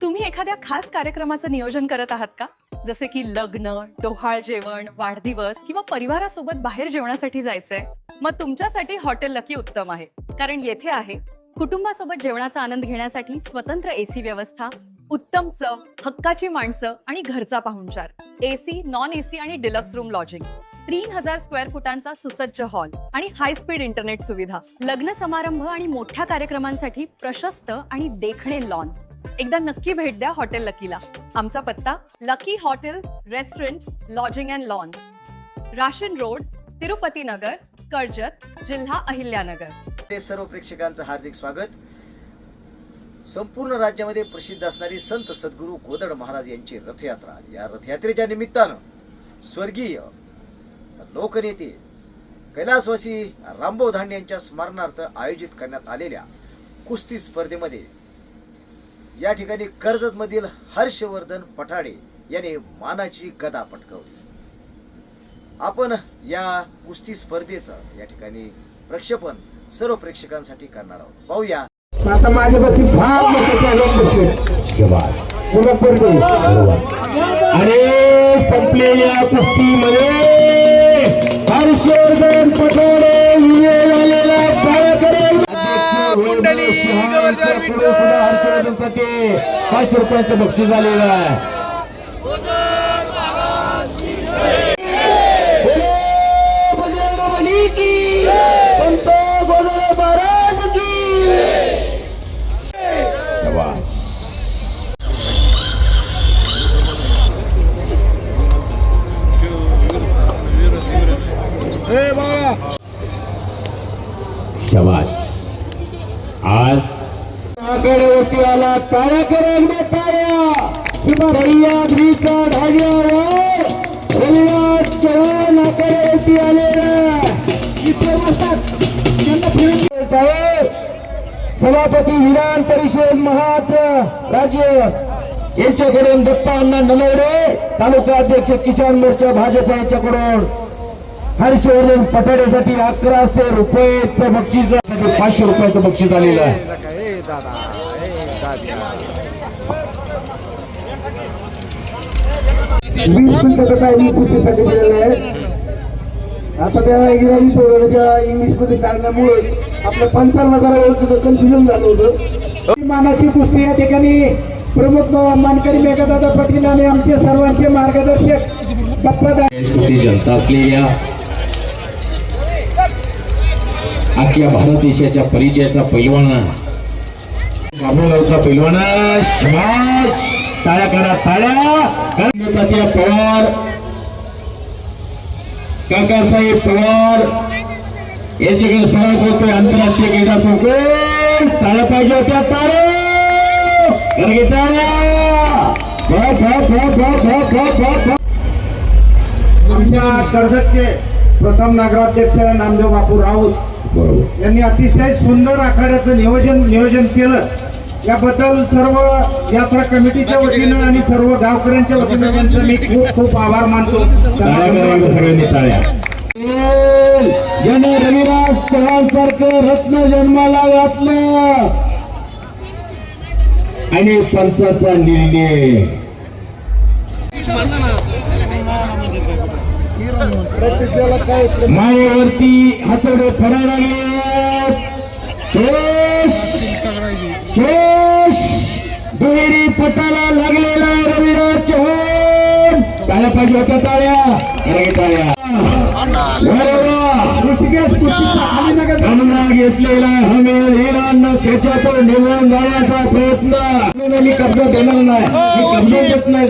तुम्ही एखाद्या खास कार्यक्रमाचं नियोजन करत आहात का? जसे की लग्न, डोहाळ जेवण, वाढदिवस किंवा परिवारासोबत बाहेर जेवणासाठी जायचंय? मग तुमच्यासाठी हॉटेल लकी उत्तम आहे. कारण येथे आहे कुटुंबासोबत जेवणाचा आनंद घेण्यासाठी स्वतंत्र एसी व्यवस्था, उत्तम चव, हक्काची माणसं आणि घरचा पाहुणचार. एसी, नॉन एसी आणि डिलक्स रूम लॉजिंग, 3000 स्क्वेअर फुटांचा सुसज्ज हॉल आणि हाय स्पीड इंटरनेट सुविधा. लग्न समारंभ आणि मोठ्या कार्यक्रमांसाठी प्रशस्त आणि देखणे लॉन. एकदा नक्की भेट द्या हॉटेल लकीला. आमचा पत्ता lucky hotel, restaurant, lodging and lawns, Rashin road, Tirupati Nagar, Karjat, जिल्हा अहिल्यानगर. ते सर्व प्रेक्षकांचं हार्दिक स्वागत. संपूर्ण राज्यामध्ये प्रसिद्ध असणारी संत सद्गुरू गोदड महाराज यांची रथयात्रा, या रथयात्रेच्या निमित्तानं स्वर्गीय लोकनेते कैलासवासी रामभाऊ धांडे यांच्या स्मरणार्थ आयोजित करण्यात आलेल्या कुस्ती स्पर्धेमध्ये या ठिकाणी कर्जतमधील हर्षवर्धन पठाडे याने मानाची गदा पटकावली. आपण या कुस्ती स्पर्धेचं या ठिकाणी प्रक्षेपण सर्व प्रेक्षकांसाठी करणार आहोत. पाहूया. आता माझ्यापाशी फार आणि संपलेल्या कुस्तीमध्ये हर्षवर्धन पठाडे विजय झालेला काय करेल. हर्षवर्धनसाठी 500 रुपयाचं बक्षीस झालेलं आहे. आज आकडेवरती आला टाळ्या करेल ना टाळ्या. सह्याद्रीचा ढाग्यावर रविराज चव्हाण आकडेवरती आलेला साहेब, सभापती विधान परिषद महाराष्ट्र राज्य यांच्याकडून दत्ता अण्णा नलवडे, तालुका अध्यक्ष किसान मोर्चा भाजप यांच्याकडून हर्षवर्धन पठाडेसाठी 1100 रुपयाचं बक्षीस, 500 रुपयाचं बक्षीस आलेलं आहे. 20 मिनिटाचं टायमिंग कुस्तीसाठी दिलेलं आहे. आता त्या इंग्लिशमध्ये काढण्यामुळे आपल्या 55,000 कन्फ्युजन झालं होतं. मानाची कुस्ती या ठिकाणी प्रमुख मानकरी मेघदादा पाटील आणि आमचे सर्वांचे मार्गदर्शक बाप्पा जनता असलेल्या अख्ख्या भारत देशाच्या परिचयाचा पैलवान बाबूरावचा पैलवान टाळ्या करा टाळ्या. पवार, काकासाहेब पवार यांच्याकडे सराव होतोय आंतरराष्ट्रीय क्रीडा संकुल. टाळ्या पाहिजे होत्या आमच्या कर्जतचे प्रथम नगराध्यक्ष नामदेव बापू राऊत यांनी अतिशय सुंदर आखाड्याचं नियोजन केलं. याबद्दल सर्व यात्रा कमिटीच्या वतीनं आणि सर्व गावकऱ्यांच्या वतीनं त्यांचं मी खूप खूप आभार मानतो. सगळ्यांनी टाळ्या. ज्याने रविराज चव्हाण सारखं रत्न जन्माला घातलं आणि पंचाचा निर्णय मायेवरती हातोडे फडायला दुहेरी पटाला लागलेला रविराज चव्हाण. टाळ्या पाहिजे होत्या टाळ्या. घेतलेला हमें त्याच्यातून निवडून जाण्याचा प्रयत्न. मी कब्जा देणार नाही, मी कब्जा देत नाही.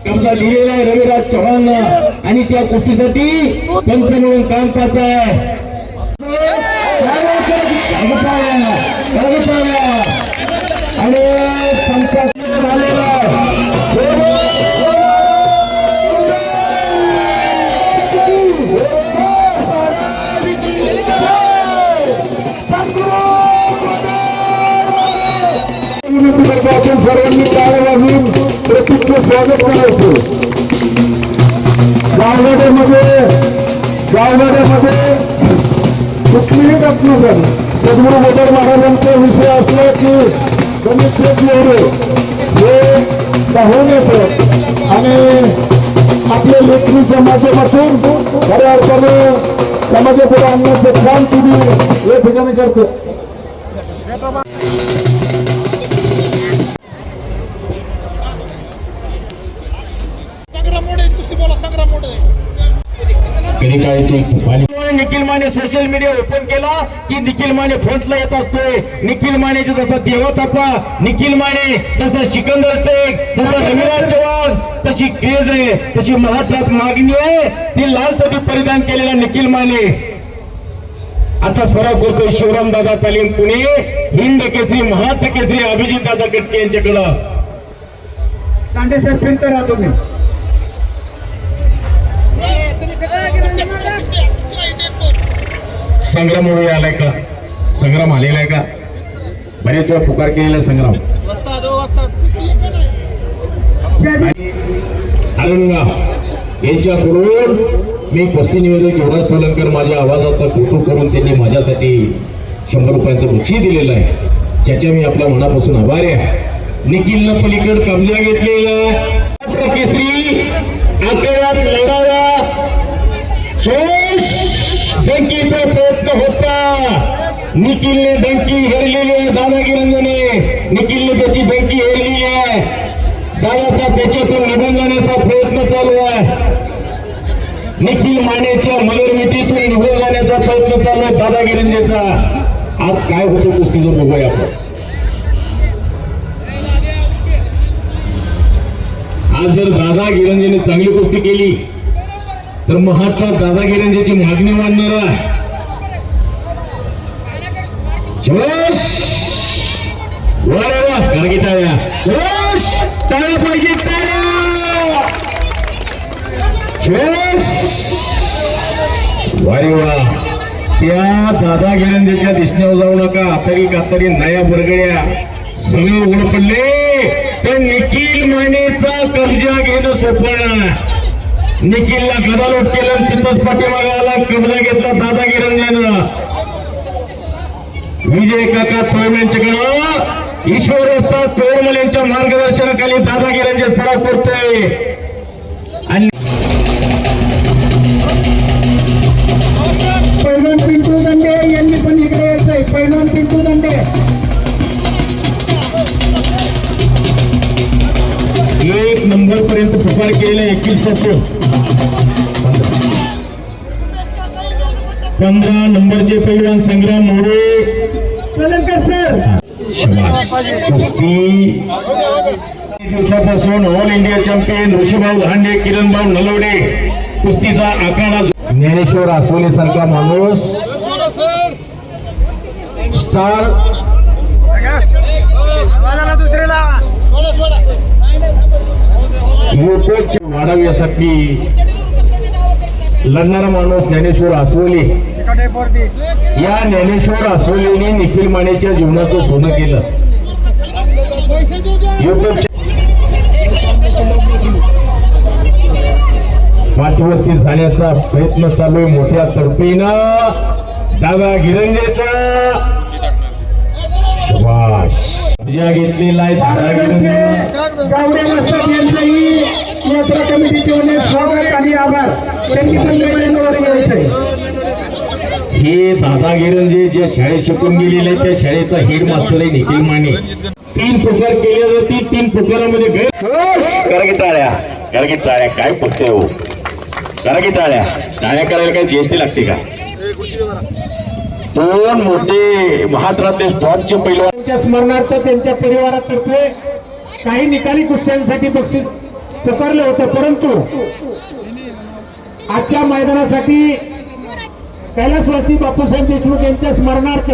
कब्जा दिलेला आहे रविराज चव्हाण आणि त्या गोष्टीसाठी पंच म्हणून काम करत आहे. आणि पंचायत झालेला आपण सर्वांनी टाळ्या वाजवून प्रतीकचं स्वागत करायचं. गावगाड्यामध्ये कुठलीही घटना सद्गुरू गोदड महाराजांचा विषय असला की गणेश हे पाहून येतो आणि आपल्या लेखणीच्या माध्यमातून खऱ्या अर्थानं समाजापुढे आणण्याचं काम तुम्ही या ठिकाणी करतो. Nikhil Mane social media open केला की निखिल माने फ्रंटला येत असतोय. निखिल मानेचे जसा देवथापा, निखिल माने जसा सिकंदर शेख, जसा रविराज चव्हाण, तशी क्रेज आहे, तशी महाराष्ट्रात मागणी आहे. ती लाल चटी परिधान केलेला निखिल माने आता सराव करतोय शिवराम दादा तालीम पुणे, हिंद केसरी, महाराष्ट्र केसरी अभिजित दादा कटके यांच्याकडं. तांडे सर फिरत राहा तुम्ही. संग्राम म्हणून आलाय का? संग्राम आलेला आहे का? बरेच वेळा पुकार केलेला संग्राम. अरंगा यांच्याकडून मी कुस्ती निवेदक युवराज सोलंकर माझ्या आवाजाचं कौतुक करून त्यांनी माझ्यासाठी 100 रुपयांचं बक्षीस दिलेलं आहे, ज्याच्या मी आपल्या मनापासून आभारी आहे. निखिलनं पलीकड कब्जा घेतलेला केसरी आकड्यात लढावा डंकीचा प्रयत्न होता. निखिलने डंकी हेरलेली आहे. दादा गिरंजने निखिलने त्याची डंकी हेरलेली आहे. दादाचा त्याच्यातून निघून जाण्याचा प्रयत्न चालू आहे. निखिल मानेच्या मगरमिटीतून निघून जाण्याचा प्रयत्न चालू आहे दादा गिरंजेचा. आज काय होतं कुस्तीचं बघूया आपण. आज जर दादा गिरंजेने चांगली कुस्ती केली तर महात्मा दादा गिरंजेची मागणी वाढणार आहे. कारगी टाळ्या, टाळ्या पाहिजे, वारे वा. त्या दादा गिरंजेच्या दिसण्यावर जाऊ नका. आतरी कातरी नया बरगड्या सगळे उघड पडले तर निखिल मानेचा कब्जा घेणं सोपं नाही. निखिलला गदालोट केलं, तिथंच पाठीमागे आला, कब्जा घेतला दादा गिरंजेनं. विजय काका थोरम यांच्याकडं ईश्वर असतात तोरमल यांच्या मार्गदर्शनाखाली दादा गिरंजे सराव करतोय. आणि पैलवान पिंटू दंडे यांनी पण इकडे यायचंय. पैलवान पिंटू दंडे 1 नंबर पर्यंत पुकार केलेला 21 पासून 15 नंबरचे पैलवान संग्राम मोरे सोलंकर सर. दिवसापासून all India champion Rishibhau Dhande, Kiranbhau Nalawade कुस्तीचा आखाडा. ज्ञानेश्वर आसोले सारखा माणूस स्टार युट्यूबच्या वाढाव्यासाठी लढणारा माणूस ज्ञानेश्वर आसोले. या ज्ञानेश्वर आसोलेने निखिल मानेच्या जीवनाचं सोनं केलं. युट्यूबच्या पाठवरती जाण्याचा प्रयत्न चालू आहे मोठ्या तडफीनं दादा गिरंजेचा. घेतलेला आहे दादा गिरंजे. गावडे मास्तर यांचंही यात्रा कमिटीचे स्वागत आणि आभार. त्यांनी हे दादा गिरंजे ज्या शाळेत शिकून गेलेले त्या शाळेचा हेड मास्टर आहे निखिल माने. 3 पुकार केल्या जातील. 3 पुकारामध्ये करा की टाळ्या, करा की टाळ्या. काय पक्ष हो, करा की टाळ्या. टाळ्या करायला काय जीएसटी लागते का? 2 मोठे महाराष्ट्रातले स्टॉपचे पैलवान स्मरणार्थ त्यांच्या परिवारातर्फे काही निकाली कुस्त्यांसाठी बक्षीस स्वीकारलं होतं, परंतु आजच्या मैदानासाठी कैलासवासी बापूसाहेब देशमुख यांच्या स्मरणार्थ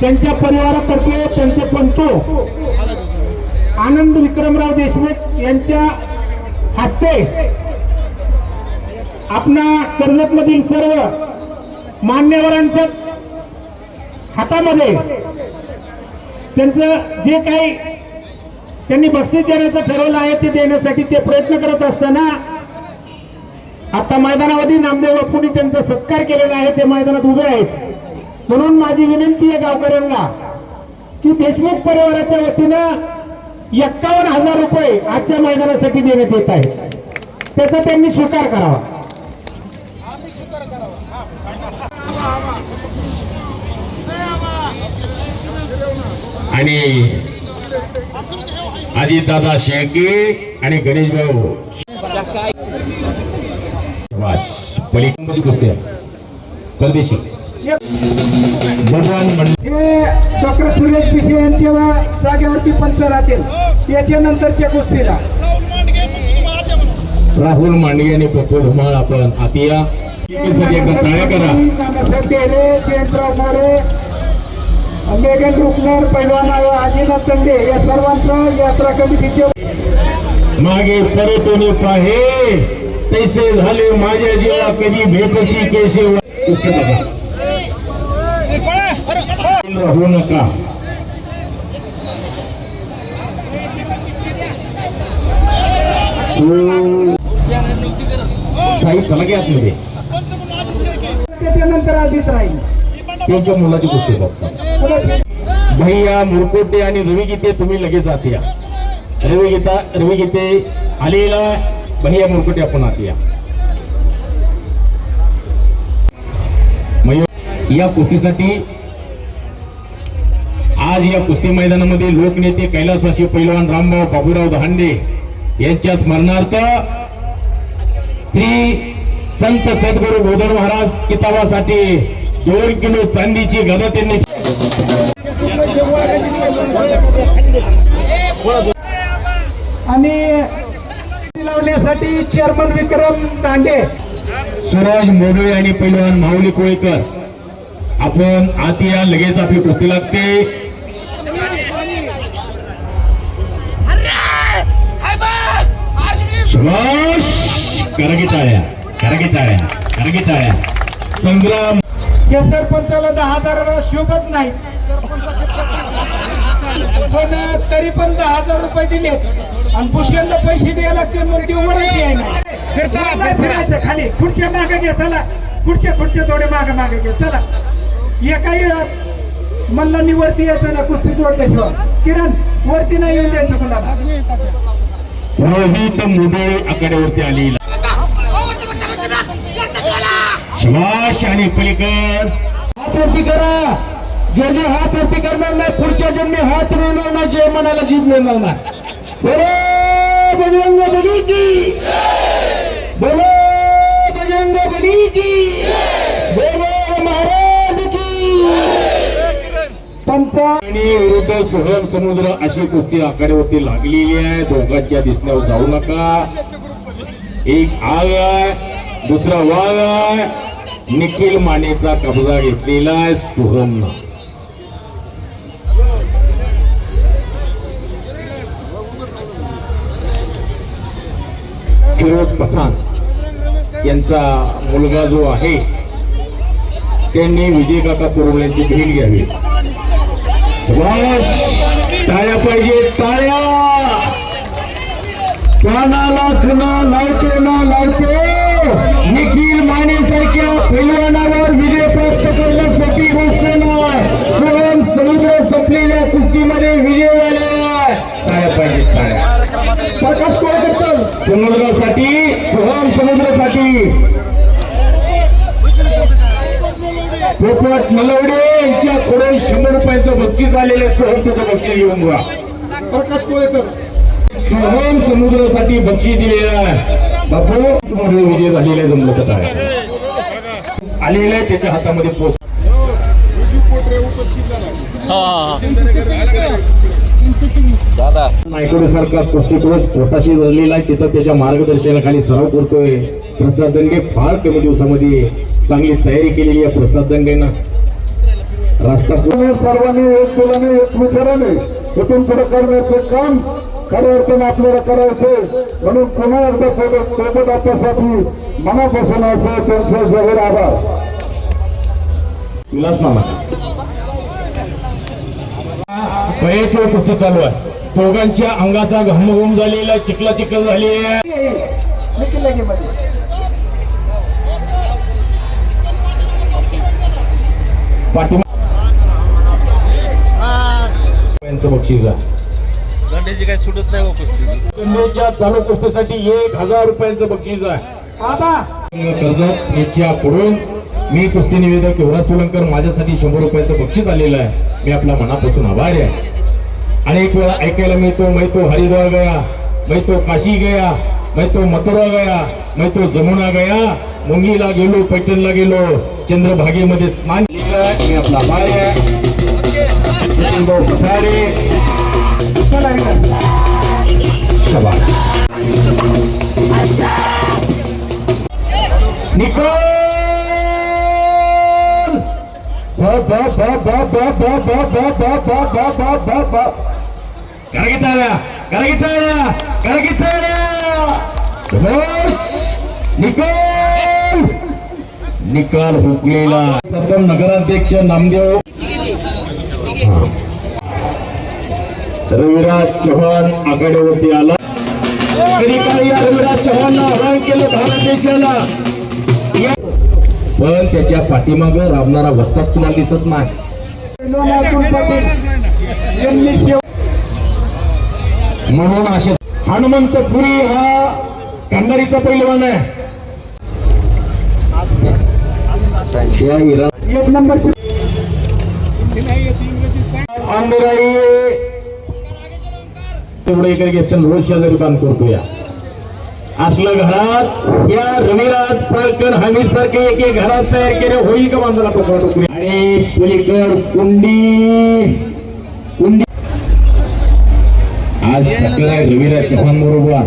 त्यांच्या परिवारातर्फे त्यांचे पंतू आनंद विक्रमराव देशमुख यांच्या हस्ते आपणा कर्जतमधील सर्व मान्यवरांच्या हातामध्ये त्यांचं जे काही त्यांनी बक्षीस देण्याचं ठरवलं आहे ते देण्यासाठी ते प्रयत्न करत असताना आता मैदानामध्ये नामदेव बापूंनी त्यांचा सत्कार केलेला आहे. ते मैदानात उभे आहेत. म्हणून माझी विनंती आहे गावकऱ्यांना की देशमुख परिवाराच्या वतीनं 51,000 रुपये आजच्या मैदानासाठी देण्यात येत आहे. त्याचा त्यांनी स्वीकार करावा. आणि अजितदादा शेळके आणि गणेश भाऊ पलीकडे कुस्ती परदेशी भगवान हे डॉक्टर सुरेश पिशे यांच्या जागेवरती पंच राहतील याच्यानंतरच्या कुस्तीला. राहुल मांडगे आणि पप्पू धुमाळ आपण आतिया एकदा टाळ्या करा. नानासाहेब टेहरे, जयंतराव मोरे, मेघन रुकनर, पैलवान अजिनाथ तंडे या सर्वांचं यात्रा कमिटीचे मागे परतोनी पाहे तैसे झाले माझ्या जीवा कधी भेटची केशव राहू नका. शाही चला की आतमध्ये त्याच्यानंतर अजित राहील. त्यांच्या मुलाची कुस्ती बघता भैया मुरकोटे आणि रविगीते तुम्ही लगेच आत या. रविगीते आलेला भैया मुरकोटे आपण आत या. या कुस्तीसाठी आज या कुस्ती मैदानामध्ये लोकनेते कैलासवासी पैलवान रामभाऊ बाबूराव दहांडे यांच्या स्मरणार्थ श्री संत सद्गुरू गोदड महाराज किताबासाठी 2 किलो चांदीची गदा त्यांनी आणि लावण्यासाठी चेअरमन विक्रम दांडे, सूरज मोडोळे आणि पैलवान माऊली कोळेकर आपण आत या. लगेच आपली कुस्ती लागते. शबाश करा की टाळ्या, करा की टाळ्या, करा की टाळ्या. संग्राम या सरपंचाला 10,000 शोभत नाही पण तरी पण 10,000 रुपये दिले आणि पुष्कळला पैसे द्यायला लागते म्हणून ती उमरायची आहे ना. फिरायचं खाली खुर्च्या मागे घे. चला खुर्च्या थोडे मागे घे. चला एकाही मल्लांनी वरती यायचं ना कुस्ती जोडल्याशिवाय. किरण वरती नाही येऊन द्यायचं कुणाला. रोहित मोडोळे आकड्यावरती आलेला शबाश आणि पलीकर हात वरती करा. ज्याने हात वरती करणार नाही पुढच्या जन्मी हात मिळणार नाही, जे मनाला जीभ मिळणार नाही. बोलो बजरंग बली की, बोलो बजरंग बली की, बोलो महाराज की. पंच आणि विरुद्ध सोहम समुद्र अशी कुस्ती आकड्यावरती लागलेली आहे. दोघांच्या दिसण्यावर जाऊ नका. एक आग आहे, दुसरा वाघ आहे. निखिल मानेचा कब्जा घेतलेला आहे सोहमनं. फिरोज पठाण यांचा मुलगा जो आहे त्यांनी विजय काका कुरुल यांची भेट घ्यावी. टाळ्या पाहिजे, टाळ्या. कानाला चुना लावते ना लावते. निखिल मानेसारख्या पैलवानावर विजय प्राप्त करणं सोपी गोष्ट नाही. सोहम समुद्र संपलेल्या कुस्तीमध्ये विजय झाले. टाळ्या पाहिजे, टाळ्या. प्रकाश कोळकर समुद्रासाठी, सोहम समुद्रासाठी. पोपट नलवडे यांच्याकडून 100 रुपयांचं बक्षीस आलेलं आहे. सोहम तुझं बक्षीस घेऊन जा. प्रकाश कोळकर सोहम समुद्रासाठी बक्षीस दिलेलं आहे. बापू तुम्हाला विजय झालेला जमलं तर काय आलेलं आहे त्याच्या हातामध्ये पोट. नायकोडे सारखा कुस्तीकोच पोटाशी धरलेला आहे. तिथं त्याच्या मार्गदर्शनाखाली सराव करतोय. प्रसाद दंगे फार कमी दिवसामध्ये चांगली तयारी केलेली आहे. प्रसाद दंगेनं रास्ता सर्वांनी एक तुलाने एक विचाराने इथून पुढे करण्याचं काम खऱ्या अर्थानं आपल्याला करायचं. म्हणून पुन्हा एकदा सोबत आपल्यासाठी मनापासून असं त्यांचं जवळ आभार. विलास मामा पयेची कुस्ती चालू आहे. दोघांच्या अंगाचा घमघूम झालेला, चिखला चिखल झाली आहे. पाठिंबा बक्षीस आहे. दांड्याची काही सुटत नाही हो कुस्ती. गंगेच्या चालू कुस्तीसाठी 1000 रुपयांचं बक्षीस आहे. कर्जत याच्याकडून मी कुस्ती निवेदक युवराज सोलंकर माझ्यासाठी 100 रुपयांचं बक्षीस आलेलं आहे. मी आपला मनापासून आभारी आहे. अनेक वेळा ऐकायला मिळतो मैं तो हरिद्वार गया, मैं तो काशी गया, मैं तो मथुरा गया, मैं तो जमुना गया, मुंगीला गेलो, पैठणला गेलो, चंद्रभागेमध्ये स्नान केलं. मी आपला आभारी आहे. भाऊ पठारे शाबास. निकोल निकाल हुकलेला. प्रथम नगराध्यक्ष नामदेव रविराज चव्हाण आघाडीवरती आला. कधी काळी या रविराज चव्हाणला आवाहन केलं भारत देशाला, पण त्याच्या पाठीमागं राबणारा वस्ताद तुम्हाला दिसत नाही. म्हणून असे हनुमंतपुरी हा कंधारीचा पैलवान आहे. एक नंबरची आंबेराई तेवढं इकडे घेतलं रोज शेजारी काम करतो. या असलं घरात या रविराज सारखं हमीर सारखे एक घरात तयार केले होईल का माणसाला टोकरी. आणि पलीकड कुंडी आज रविराज चव्हाण बरोबर